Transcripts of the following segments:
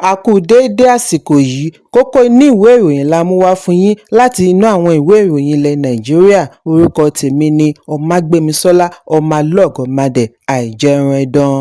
A kú déédé àsìkò yìí, kókó inú ìwé ìròyìn la mú wá fún yín láti inú àwọn ìwé ìròyìn ilẹ̀ Nàìjíríà. Orúkọ tèmi ni Ọmágbémisọ́lá Ọmọlọ́gọ̀mádẹ àìjẹran ẹdán.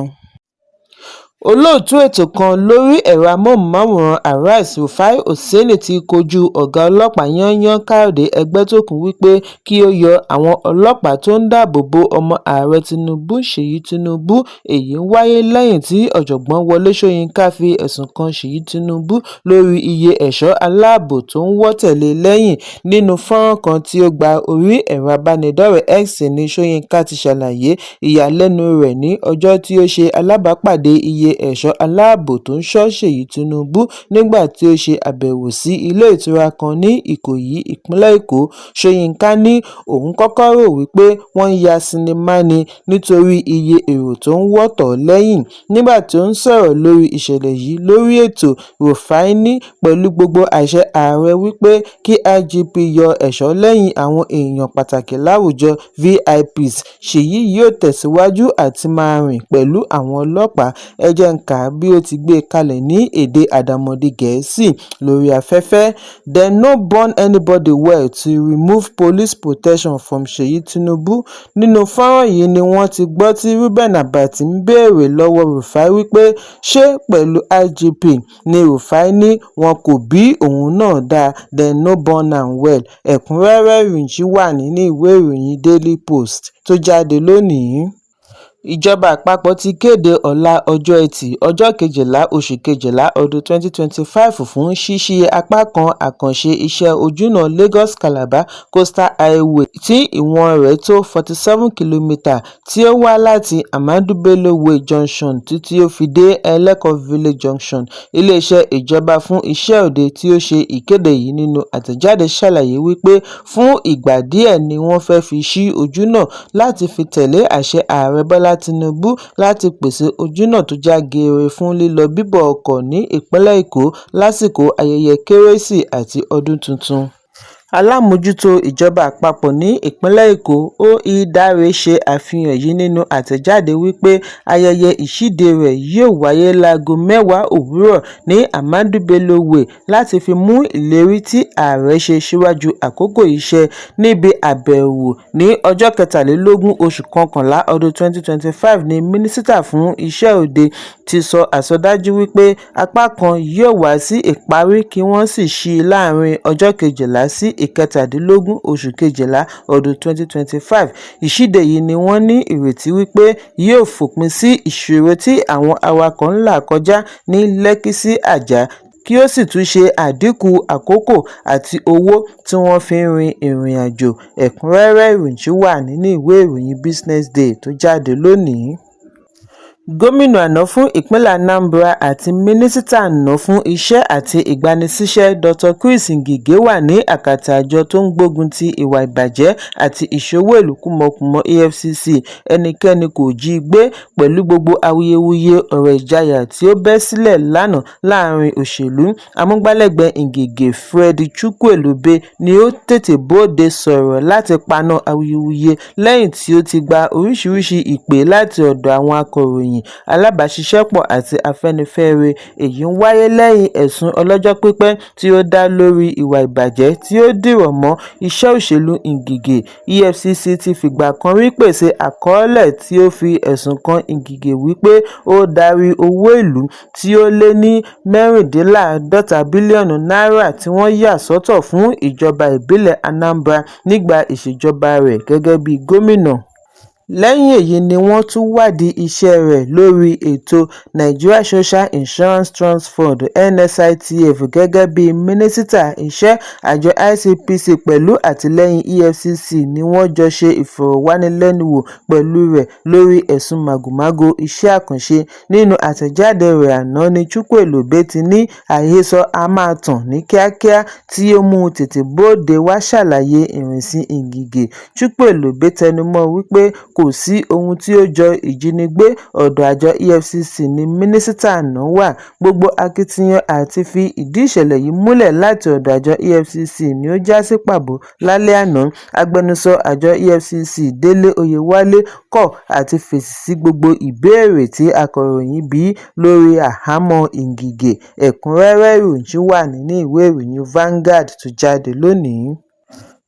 Olóòtú ètò kan lórí ẹ̀rọ amóhùnmáwòrán Arise Rufai Oseni ti kojú ọ̀gá ọlọ́pàá yányán Káyọ̀dé Ẹgbẹ́tókùn wípé kí ó yọ àwọn ọlọ́pàá tó ń dáàbò bo ọmọ ààrẹ Tinubu Ṣèyí Tinubu. Èyí ń wáyé lẹ́yìn tí ọ̀jọ̀gbọ́n Wọlé Ṣóyínká fi ẹ̀sùn kan Ṣèyí Tinubu lórí iye ẹ̀ṣọ́ aláàbò tó ń wọ́ tẹ̀lé lẹ́yìn. Nínú fọ́nrán kan tí ó gba orí ẹ̀rọ abánidọ́rẹ̀ẹ́ X ni Ṣóyínká ti ṣàlàyé ìyàlẹ́nu rẹ̀ ní ọjọ́ tí ó ṣe alábàápàdé iye ẹ̀ṣọ́ aláàbò tó ń ṣọ́ Ṣèyí Tinubu nígbà tí ó ṣe àbẹ̀wò sí ilé ìtura kan ní Ìkòyí, ìpínlẹ̀ Èkó. Ṣóyínká ní òun kọ́kọ́ rò wípé wọ́n ń ya sinimá ni nítorí iye èrò tó ń wọ́ tọ̀ lẹ́yìn. Nígbà tí ó ń sọ̀rọ̀ lórí ìṣẹ̀lẹ̀ yìí lórí ètò, Rufai ní pẹ̀lú gbogbo àṣẹ ààrẹ wípé kí IGP yọ ẹ̀ṣọ́ lẹ́yìn àwọn èèyàn pàtàkì láwùjọ VIPs, Ṣèyí yóò tẹ̀síwájú àti máa rìn pẹ̀lú àwọn ọlọ́pàá. Ẹ jẹ́ n kà bí ó ti gbé kalẹ̀ ní èdè àdàmọ̀dì Gẹ̀ẹ́sì lórí afẹ́fẹ́. They no born anybody well to remove police protection from Ṣèyí Tinubu. Nínú fọ́nrán yìí ni wọ́n ti gbọ́ tí Reuben Àbàtì ń béèrè lọ́wọ́ Rufai wípé ṣé pẹ̀lú IGP ni Rufai ní wọn kò bí òun náà dáa. They no born am well. Ẹ̀kúnrẹ́rẹ́ ìròyìn wà nínú ìwé ìròyìn Daily Post tó jáde lónìí. Ìjọba àpapọ̀ ti kéde ọ̀la ọjọ́ Ẹtì ọjọ́ 12 oṣù Kejìlá ọdún 2025 fún ṣíṣí apá kan àkànṣe iṣẹ́ ojúnà Lagos-Calabar Coastal Highway tí ìwọ̀n rẹ̀ tó 47 kìlómítà tí ó wá láti Ahmadu Bello Way Junction títí ó fi dé Eleko Village Junction. Iléeṣẹ́ ìjọba fún iṣẹ́ òde tí ó ṣe ìkéde yìí nínú àtẹ̀jáde ṣàlàyé wípé fún ìgbà díẹ̀ ni wọ́n fẹ́ fi ṣí ojúnà láti fi tẹ̀lé àṣẹ ààrẹ Bọ́lá Tinubu láti pèsè ojúnà tó já geere fún lílọ bíbọ̀ ọkọ̀ ní ìpínlẹ̀ Èkó lásìkò ayẹyẹ Kérésì àti ọdún tuntun. Alámòjútó ìjọba àpapọ̀ ní ìpínlẹ̀ Èkó O.E. Dare ṣe àfihàn yìí nínú àtẹ̀jáde wípé ayẹyẹ ìṣíde rẹ̀ yóò wáyé láago 10 òwúrọ̀ ní Ahmadu Bello Way láti fi mú ìlérí tí ààrẹ ṣe síwájú àkókò iṣẹ́. Níbi àbẹ̀wò ní ọjọ́ 23 oṣù kọkànlá ọdún 2025 ni mínísítà fún iṣẹ́ òde ti sọ àsọdájú wípé apá kan yóò wá sí ìparí kí wọ́n sì ṣí i láàrin ọjọ́ 12 sí 17 oṣù Kejìlá ọdún 2025. Ìṣíde yìí ni wọ́n ní ìrètí wípé yóò fòpin sí ìṣòro tí àwọn awakọ̀ ń là kọjá ní Lẹ́kí sí Àjà kí ó sì tún ṣe àdínkù àkókò àti owó tí wọ́n fi ń rin ìrìn àjò. Ẹ̀kúnrẹ́rẹ́ ìròyìn wà nínú ìwé ìròyìn Business Day tó jáde lónìí. Gómìnà àná fún ìpínlẹ̀ Anambra àti mínísítà àná fún iṣẹ́ àti ìgbanisíṣẹ́ Dr. Chris Ngige wà ní àkàtà àjọ tó ń gbógun ti ìwà ìbàjẹ́ àti ìṣòwò ìlú kúmọkùmọ EFCC. Ẹnikẹ́ni kò jí gbé pẹ̀lú gbogbo awuyewuye ọ̀rọ̀ ìjayà tí ó bẹ́ sílẹ̀ lánàá láàrin òṣèlú. Amúgbálẹ́gbẹ̀ẹ́ Ngige Fred Chukwuelube ni ó tètè bóde sọ̀rọ̀ láti paná awuyewuye lẹ́yìn tí ó ti gba oríṣiríṣi ìpè láti ọ̀dọ̀ àwọn akọ̀ròyìn, alábàáṣiṣẹ́pọ̀ àti Afẹ́nifẹ́re. Èyí ń wáyé lẹ́yìn ẹ̀sùn ọlọ́jọ́ pípẹ́ tí ó dá lórí ìwà ìbàjẹ́ tí ó dìrọ̀ mọ́ iṣẹ́ òṣèlú Ngige. EFCC ti fìgbà kan rí pèsè àkọọ́lẹ̀ tí ó fi ẹ̀sùn kan Ngige wípé ó darí owó ìlú tí ó lé ní 56 bílíọ̀nù náírà tí wọ́n yà sọ́tọ̀ fún ìjọba ìbílẹ̀ Anambra nígbà ìṣèjọba rẹ̀ gẹ́gẹ́ bí gómìnà. Lẹ́yìn èyí ni wọ́n tún wádìí iṣẹ́ rẹ̀ lórí ètò Nigeria Social Insurance Trust Fund NSITF gẹ́gẹ́ bí mínísítà iṣẹ́. Àjọ ICPC pẹ̀lú àtìlẹ́yìn EFCC ni wọ́n jọ ṣe ìfọ̀rọ̀wánilẹ́nuwò pẹ̀lú rẹ̀ lórí ẹ̀sùn màgòmágó iṣẹ́ àkànṣe. Nínú àtẹ̀jáde rẹ̀ àná ni Chukwuelube ti ní àhesọ a máa tàn ní kíákíá tí ó mú tètè bóde wá ṣàlàyé ìrìnsí Ngige. Chukwuelube tẹnumọ́ wípé kò sí ohun tí ó jọ ìjínigbé, ọ̀dọ̀ àjọ EFCC ni mínísítà àná wà. Gbogbo akitiyan àti fi ìdí ìṣẹ̀lẹ̀ yìí múlẹ̀ láti ọ̀dọ̀ àjọ EFCC ni ó já sí pàbó lálẹ́ àná. Agbẹnusọ àjọ EFCC Délé Oyèwálé kọ̀ àti fèsì sí gbogbo ìbéèrè tí akọ̀ròyìn bí lórí àhámọ́ Ngige. Ẹ̀kúnrẹ́rẹ́ ìròyìn wà nínú ìwé ìròyìn Vanguard tó jáde lónìí.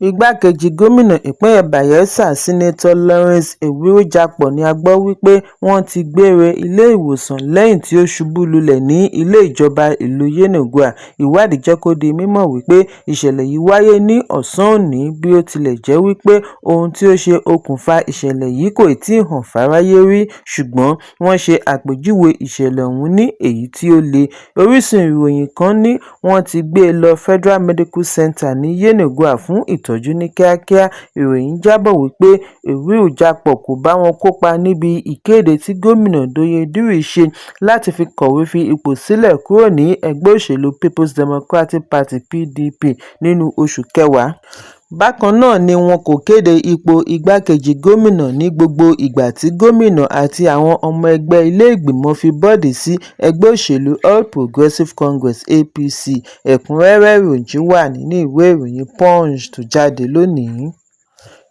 Igbákejì gómìnà ìpínlẹ̀ Bayelsa Sínátọ̀ Lawrence Ewirojapor ni a gbọ́ wípé wọ́n ti gbére ilé ìwòsàn lẹ́yìn tí ó ṣubú lulẹ̀ ní ilé ìjọba ìlú Yenagoa. Ìwádìí jẹ́ kó di mímọ̀ wípé ìṣẹ̀lẹ̀ yìí wáyé ní ọ̀sán òní bí ó tilẹ̀ jẹ́ wípé ohun tí ó ṣe okùnfà ìṣẹ̀lẹ̀ yìí kò tíì hàn fáráyé rí, ṣùgbọ́n wọ́n ṣe àpèjúwe ìṣẹ̀lẹ̀ ọ̀hún ní èyí tí ó le. Orísun ìròyìn kan ní wọ́n ti gbé e lọ Federal Medical Center ní Yenagoa fún ìtọ́jú ní kíákíá. Ìròyìn jábọ̀ wípé Ewirojapor kò bá wọn kópa níbi ìkéde tí gómìnà Doyedire ṣe láti fi kọ̀wé fi ipò sílẹ̀ kúrò ní ẹgbẹ́ òṣèlú People's Democratic Party (PDP) nínú oṣù kẹwàá. Bákan náà ni wọn kò kéde ipò igbákejì gómìnà ní gbogbo ìgbà tí gómìnà àti àwọn ọmọ ẹgbẹ́ ilé ìgbìmọ̀ fi bọ́ọ̀dì sí ẹgbẹ́ òṣèlú All Progressives Congress (APC). Ẹ̀kúnrẹ́rẹ́ ìròyìn wà nínú ìwé ìròyìn Punch tó jáde lónìí.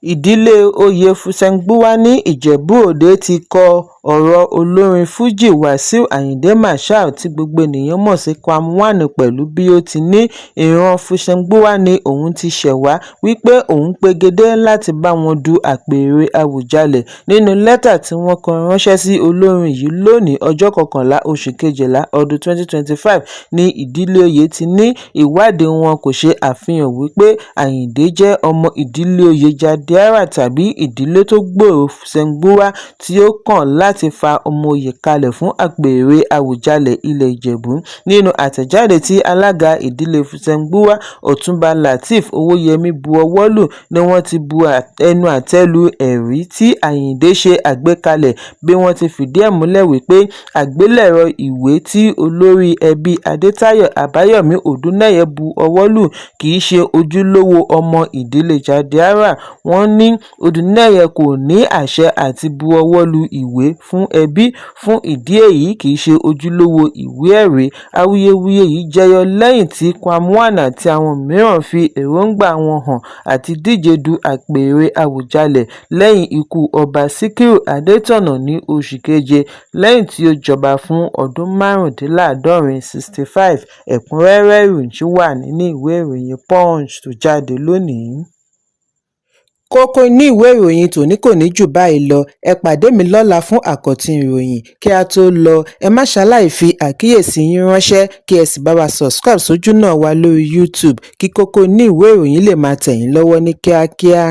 Ìdílé oyè Fusengbuwa ní Ìjẹ̀bú-Òde ti kọ ọ̀rọ̀ olórin Fújì Wasiu Ayinde Marshal tí gbogbo ènìyàn mọ̀ sí Kwam1 pẹ̀lú bí ó ti ní ìran Fusengbuwa ni òun ti ṣẹ̀ wá wípé òun pegedé láti bá wọn du àpèrè Àwùjalẹ̀. Nínú lẹ́tà tí wọ́n kọ ránṣẹ́ sí olórin yìí lónìí ọjọ́ 11 oṣù kejìlá ọdún 2025 ní ìdílé oyè ti ní ìwádìí wọn kò ṣe àfihàn wípé Ayinde jẹ́ ọmọ ìdílé oyè Jadiara tàbí ìdílé tó gbòòrò Fusengbuwa tí ó kàn láti fa ọmọ oyè kalẹ̀ fún àpèrè Àwùjalẹ̀ ilẹ̀ Ìjẹ̀bú. Nínú àtẹ̀jáde tí alága ìdílé Fusengbuwa Ọ̀túnba Lateef Owóyẹmí bu ọwọ́ lù ni wọ́n ti bu ẹnu àtẹ́ lu ẹ̀rí tí Ayinde ṣe àgbékalẹ̀ bí wọ́n ti fìdí ẹ̀ múlẹ̀ wípé àgbélẹ̀rọ ìwé tí olórí ẹbí Adétáyọ̀ Àbáyọ̀mí Òdúnẹ́yẹ bu ọwọ́ lù kì í ṣe ojúlówó ọmọ ìdílé Jadiara. Wọ́n ní Òdúnẹ́yẹ kò ní àṣẹ àti bu ọwọ́ lu ìwé fún ẹbí. Fún ìdí èyí kì í ṣe ojúlówó ìwé ẹ̀rí. Awuyewuye yìí jẹyọ lẹ́yìn tí Kwam1 àti àwọn mìíràn fi èròǹgbà wọn hàn àti díje du àpèrè Àwùjalẹ̀ lẹ́yìn ikú Ọba Síkírù Adétọ̀nà ní oṣù keje lẹ́yìn tí ó jọba fún ọdún 65. 65. Ẹ̀kúnrẹ́rẹ́ ìròyìn wà nínú ìwé ìròyìn Punch tó jáde lónìí. Kókó inú ìwé ìròyìn tòní kò ní jù báyìí lọ. Ẹ pàdé mi lọ́la fún àkọ́tún ìròyìn. Kí a tó lọ, ẹ má ṣaláì fi àkíyèsí yín ránṣẹ́ kí ẹ sì bá wa subscribe sójú náà wa lórí YouTube kí kókó inú ìwé ìròyìn lè máa tẹ̀ yín lọ́wọ́ ní kíákíá.